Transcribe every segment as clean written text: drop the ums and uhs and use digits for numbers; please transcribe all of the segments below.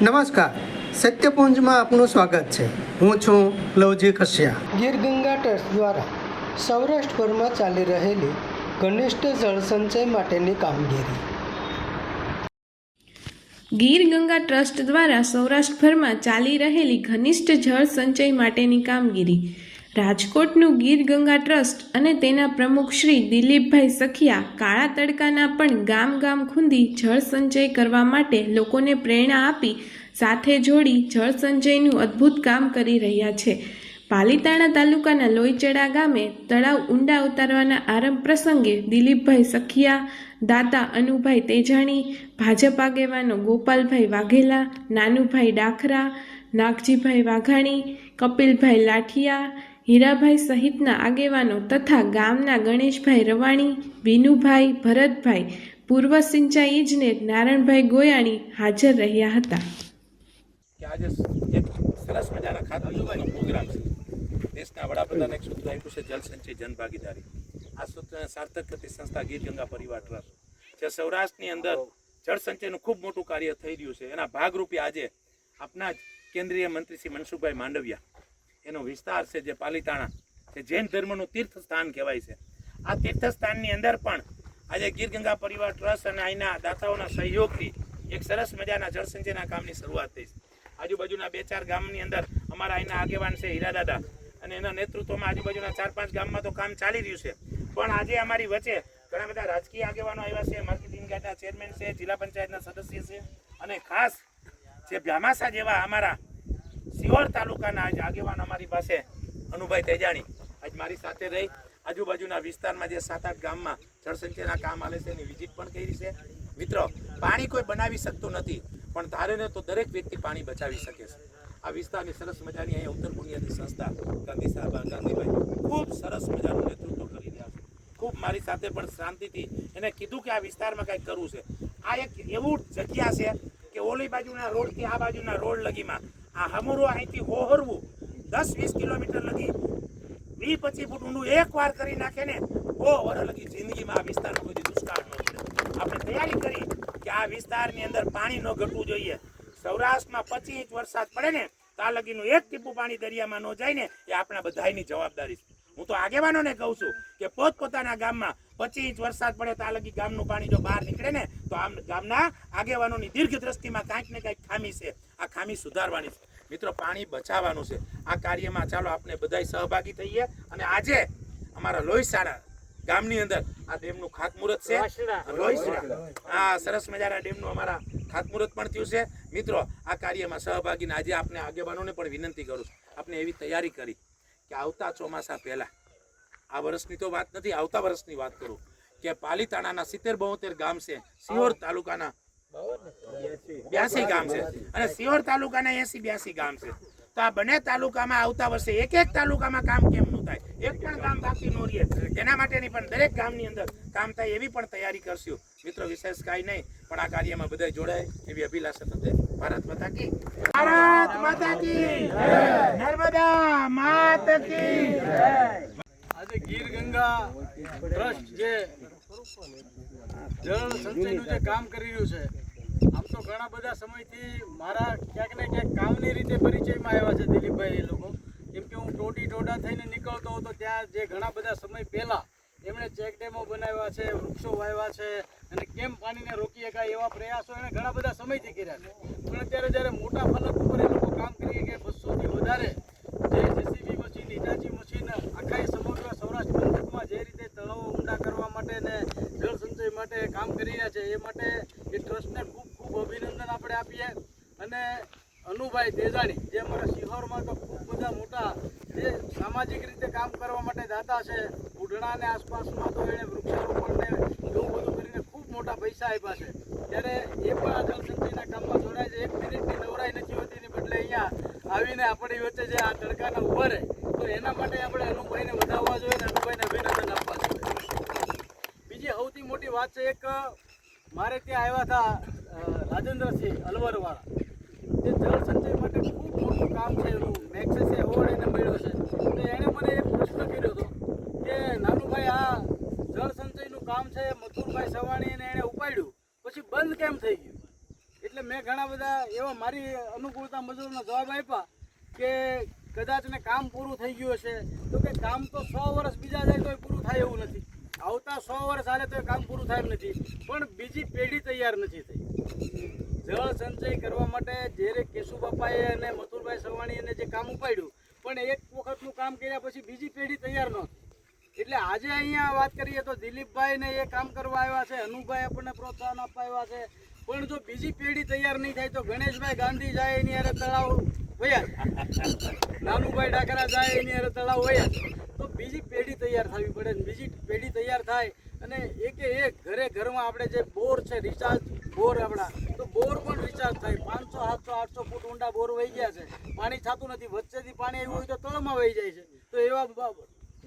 નમસ્કાર, સત્યપુંજમાં આપનું સ્વાગત છે. હું છું લવજી કશ્યા. ગીર ગંગા ટ્રસ્ટ દ્વારા સૌરાષ્ટ્રભરમાં ચાલી રહેલી ઘનિષ્ઠ જળ સંચય માટેની કામગીરી. ગીર ગંગા ટ્રસ્ટ દ્વારા સૌરાષ્ટ્રભરમાં ચાલી રહેલી ઘનિષ્ઠ જળ સંચય માટેની કામગીરી. રાજકોટનું ગીર ગંગા ટ્રસ્ટ અને તેના પ્રમુખ શ્રી દિલીપભાઈ સખિયા કાળા તડકાના પણ ગામ ગામ ખૂંદી જળ સંચય કરવા માટે લોકોને પ્રેરણા આપી સાથે જોડી જળ સંચયનું અદ્ભુત કામ કરી રહ્યા છે. પાલીતાણા તાલુકાના લોહીચડા ગામે તળાવ ઊંડા ઉતારવાના આરંભ પ્રસંગે દિલીપભાઈ સખિયા, દાતા અનુભાઈ તેજાણી, ભાજપ આગેવાનો ગોપાલભાઈ વાઘેલા, નાનુભાઈ ડાખરા, નાગજીભાઈ વાઘાણી, કપિલભાઈ લાઠિયા, હીરાભાઈ સહિતના આગેવાનો તથા ગામના ગણેશભાઈ રવાણી, વિનુભાઈ, ભરતભાઈ, પૂર્વ સિંચાઈ ઇજનેર નારણભાઈ ગોયાણી હાજર રહ્યા હતા. આજે એક સરસ મજાના ખાતમુહૂર્તનો પ્રોગ્રામ છે. દેશના વડાપ્રધાને એક સૂત્ર આપ્યું છે, જલ સંચય જન ભાગીદારી. આ સૂત્રને સાર્થક કરતી સંસ્થા ગીર ગંગા પરિવાર ટ્રસ્ટ, જે સૌરાષ્ટ્રની અંદર જળ સંચયનું ખૂબ મોટું કાર્ય થઈ રહ્યું છે, એના ભાગરૂપે આજે આપના જ કેન્દ્રીય મંત્રી શ્રી મનસુખભાઈ માંડવિયા, એનો વિસ્તાર છે જે પાલીતાણા, જે જૈન ધર્મનું તીર્થ સ્થાન કહેવાય છે. આ તીર્થ સ્થાનની અંદર પણ આજે ગીર ગંગા પરિવાર ટ્રસ્ટ અને અહીંના દાતાઓના સહયોગથી એક સરસ મજાના જળ સંચયના કામની શરૂઆત થઈ છે. આજુબાજુના 2-4 ગામની અંદર અમારા અહીંના આગેવાન છે હીરાદાદા, અને એના નેતૃત્વમાં આજુબાજુના 4-5 ગામમાં તો કામ ચાલી રહ્યું છે. પણ આજે અમારી વચ્ચે ઘણા બધા રાજકીય આગેવાનો આવ્યા છે, માર્કેટિંગ યાર્ડના ચેરમેન છે, જિલ્લા પંચાયતના સદસ્ય છે, અને ખાસ જે ભ્યામાસા જેવા અમારા સિહોર તાલુકાના આજે આગેવાન અમારી પાસે અનુભાઈ તેજાણી આજ મારી સાથે રહી આજુબાજુના વિસ્તારમાં જે 7-8 ગામમાં જળસંચયના કામ આવે છે એની વિઝિટ પણ કરી છે. મિત્રો, પાણી કોઈ બનાવી શકતું નથી, પણ ધારે ને તો દરેક વ્યક્તિ પાણી બચાવી શકે છે. આ વિસ્તારની સરસ મજાની અહીંયા ઉત્તર બુનિયાદી સંસ્થા ગાંધી સાહેબ ગાંધીભાઈ ખૂબ સરસ મજાનું નેતૃત્વ કરી રહ્યા છે. ખૂબ મારી સાથે પણ શાંતિથી એને કીધું કે આ વિસ્તારમાં કંઈક કરવું છે. આ એક એવું જગ્યા છે કે ઓલી બાજુના રોડથી આ બાજુના રોડ લગીમાં આ હમુરો અહીંથી ઓહરવું 10-20 કિલોમીટર લગી 20-25 ફૂટ ઊંડું એકવાર કરી નાખે ને ઓહર લગી જિંદગીમાં આ વિસ્તારમાં કોઈ દુષ્કાળ ન પડે. આપણે તૈયારી કરી કે આ વિસ્તારની અંદર પાણી ન ઘટવું જોઈએ. સૌરાષ્ટ્રમાં 25 ઇંચ વરસાદ પડે ને તો આ લગીનું એક ટીપું પાણી દરિયામાં ન જાય ને એ આપણા બધાની જવાબદારી છે. હું તો આગેવાનોને કહું છું કે પોતપોતાના ગામમાં 25 ઇંચ વરસાદ પડે તો આ લગી ગામનું પાણી જો બહાર નીકળે ને તો આમ ગામના આગેવાનોની દીર્ઘ દ્રષ્ટિમાં કાંઈક ને કાંઈક ખામી છે, આ ખામી સુધારવાની છે. મિત્રો, પાણી બચાવવાનું છે. આ કાર્યમાં ચાલો આપણે બધા સહભાગી થઈએ. અને આજે અમારા લોહીસાડા ગામની અંદર આ ડેમનું ખાતમુહૂર્ત છે. આ સરસ મજાના ડેમનું અમારા ખાતમુહૂર્ત પણ થયું છે. મિત્રો, આ કાર્યમાં સહભાગીને આજે આપણે આગેવાનોને પણ વિનંતી કરું છું, આપણે એવી તૈયારી કરી કે આવતા ચોમાસા પહેલા, આ વર્ષની તો વાત નથી, આવતા વર્ષની વાત કરું કે પાલીતાણાના 70-72 ગામ છે, સિહોર તાલુકાના 82 ગામ છે, અને સિહોર તાલુકાના 80-82 ગામ છે. તો આ બંને તાલુકામાં આવતા વર્ષે એક તાલુકામાં કામ કેમ ન થાય, એક પણ ગામ બાકી ન રહે, તેના માટેની પણ દરેક ગામની અંદર કામ થાય એવી પણ તૈયારી કરશું. મિત્રો, વિશેષ કાંઈ નહીં, પણ આ કાર્યમાં બધા જોડાય એવી અભિલાષા સાથે ભારત માતા કી નર્મદા માતા કી. આજે ગીર ગંગા ટ્રસ્ટ જે જળ સંચયનું જે કામ કરી રહ્યું છે, આમ તો ઘણા બધા સમયથી મારા ક્યાંક ને ક્યાંક કામની રીતે પરિચયમાં આવ્યા છે દિલીપભાઈ એ લોકો. કેમ કે હું ટોડા થઈને નીકળતો હતો ત્યાં જે ઘણા બધા સમય પહેલાં એમણે ચેક ડેમો બનાવ્યા છે, વૃક્ષો વાવ્યા છે, અને કેમ પાણીને રોકી શકાય એવા પ્રયાસો એણે ઘણા બધા સમયથી કર્યા છે. પણ અત્યારે જ્યારે મોટા ફલક ઉપર એ લોકો કામ કરી કે 200થી વધારે જે જેસીબી મશીન, હિટાચી મશીન આખા સમગ્ર સૌરાષ્ટ્ર પંથકમાં જે રીતે તળાવો ઊંડા કરવા માટે ને જળ સંચય માટે કામ કરી રહ્યા છે, એ માટે એ ટ્રસ્ટને ખૂબ ખૂબ અભિનંદન આપણે આપીએ. અને અનુભાઈ તેજાણી જે અમારા સિહોરમાં તો ખૂબ બધા મોટા જે સામાજિક રીતે કામ કરવા માટે દાતા છે, ઉઢણા અને આસપાસમાં તો એણે વૃક્ષારોપણને એવું બધું કરીને ખૂબ મોટા પૈસા આપ્યા છે. ત્યારે એ પણ આ જળ સંચયના કામમાં જોડાય છે. 1 મિનિટની નવરાઈ નથી હોતી, એની બદલે અહીંયા આવીને આપણી વચ્ચે જે આ તડકાના ઉભા રહે, તો એના માટે આપણે અનુભાઈને વધાવવા જોઈએ અને અનુભાઈને અભિનંદન આપવા જોઈએ. બીજી સૌથી મોટી વાત છે, એક મારે ત્યાં આવ્યા હતા રાજેન્દ્રસિંહ અલવરવાળા, જે જળ સંચય માટે ખૂબ મોટું કામ છે, એનું મેક્સેસ એવોર્ડ એને મળ્યો છે. તો એણે મને એક પ્રશ્ન કર્યો હતો કે નાનુભાઈ, આ જળ સંચયનું કામ છે, મથુરભાઈ સવાણીને એણે ઉપાડ્યું પછી બંધ કેમ થઈ ગયું? એટલે મેં ઘણા બધા એવા મારી અનુકૂળતા મુજબના જવાબ આપ્યા કે કદાચ ને કામ પૂરું થઈ ગયું હશે, તો કે કામ તો 100 વર્ષ બીજા જાય તો પૂરું થાય એવું નથી, આવતા 100 વર્ષ હાલે તો કામ પૂરું થાય એમ નથી, પણ બીજી પેઢી તૈયાર નથી થઈ. જળ સંચય કરવા માટે જ્યારે કેશુબાપાએ અને મથુરભાઈ સવાણીએ જે કામ ઉપાડ્યું, પણ એક વખતનું કામ કર્યા પછી બીજી પેઢી તૈયાર ન થઈ. એટલે આજે અહીંયા વાત કરીએ તો દિલીપભાઈ ને એ કામ કરવા આવ્યા છે, અનુભાઈ આપણને પ્રોત્સાહન આપવા આવ્યા છે, પણ જો બીજી પેઢી તૈયાર નહીં થાય તો ગણેશભાઈ ગાંધી જાય એની હારે તળાવ વયા, નાનુભાઈ ડાકરા જાય એની હારે તળાવ વયા, તો બીજી પેઢી તૈયાર થવી પડે. બીજી પેઢી તૈયાર થાય અને એકે એક ઘરે ઘરમાં આપણે જે બોર છે, રિચાર્જ બોર આપણા, તો બોર પણ રિચાર્જ થાય. 500, 700, 800 ફૂટ ઊંડા બોર વહી ગયા છે, પાણી થતું નથી, વચ્ચેથી પાણી આવ્યું હોય તો તળમાં વહી જાય છે. તો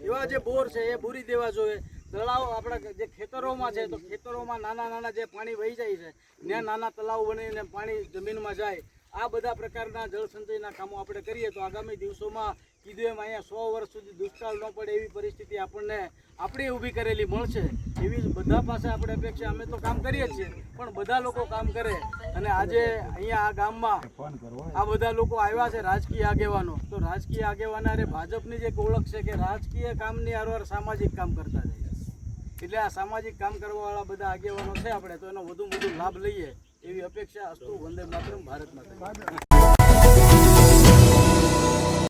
એવા જે બોર છે એ પૂરી દેવા જોઈએ. તળાવ આપણા જે ખેતરોમાં છે, તો ખેતરોમાં નાના નાના જે પાણી વહી જાય છે ત્યાં નાના તળાવ બનીને પાણી જમીનમાં જાય. આ બધા પ્રકારના જળ સંચયના કામો આપણે કરીએ તો આગામી દિવસોમાં કીધું એમ અહીંયા 100 વર્ષ સુધી દુષ્કાળ ન પડે એવી પરિસ્થિતિ આપણને આપણે ઊભી કરેલી મળશે એવી બધા પાસે આપણે અપેક્ષા. અમે તો કામ કરીએ જ છીએ, પણ બધા લોકો કામ કરે. અને આજે અહીંયા આ ગામમાં આ બધા લોકો આવ્યા છે રાજકીય આગેવાનો, તો રાજકીય આગેવાનારે ભાજપની જે એક ઓળખ છે કે રાજકીય કામની હારવાર સામાજિક કામ કરતા જાય. એટલે આ સામાજિક કામ કરવાવાળા બધા આગેવાનો છે આપણે, તો એનો વધુ લાભ લઈએ એવી અપેક્ષા. અસ્તુ. વંદે માતરમ. ભારત માતા.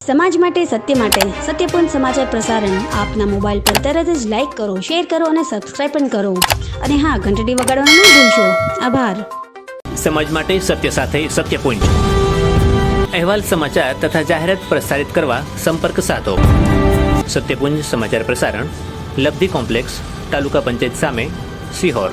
સમાજ માટે, સત્ય માટે, સત્યપૂર્ણ સમાચાર પ્રસારણ આપના મોબાઈલ પર તરત જ લાઈક કરો, શેર કરો અને સબસ્ક્રાઇબ પણ કરો. અને હા, ઘંટડી વગાડવાનું ન ભૂલશો. આભાર. સમાજ માટે સત્ય સાથે સત્યપુંજ. અહેવાલ, સમાચાર તથા જાહેરાત પ્રસારિત કરવા સંપર્ક સાધો. સત્યપુંજ સમાચાર પ્રસારણ, લબ્ધિ કોમ્પ્લેક્સ, તાલુકા પંચાયત સામે, સિહોર.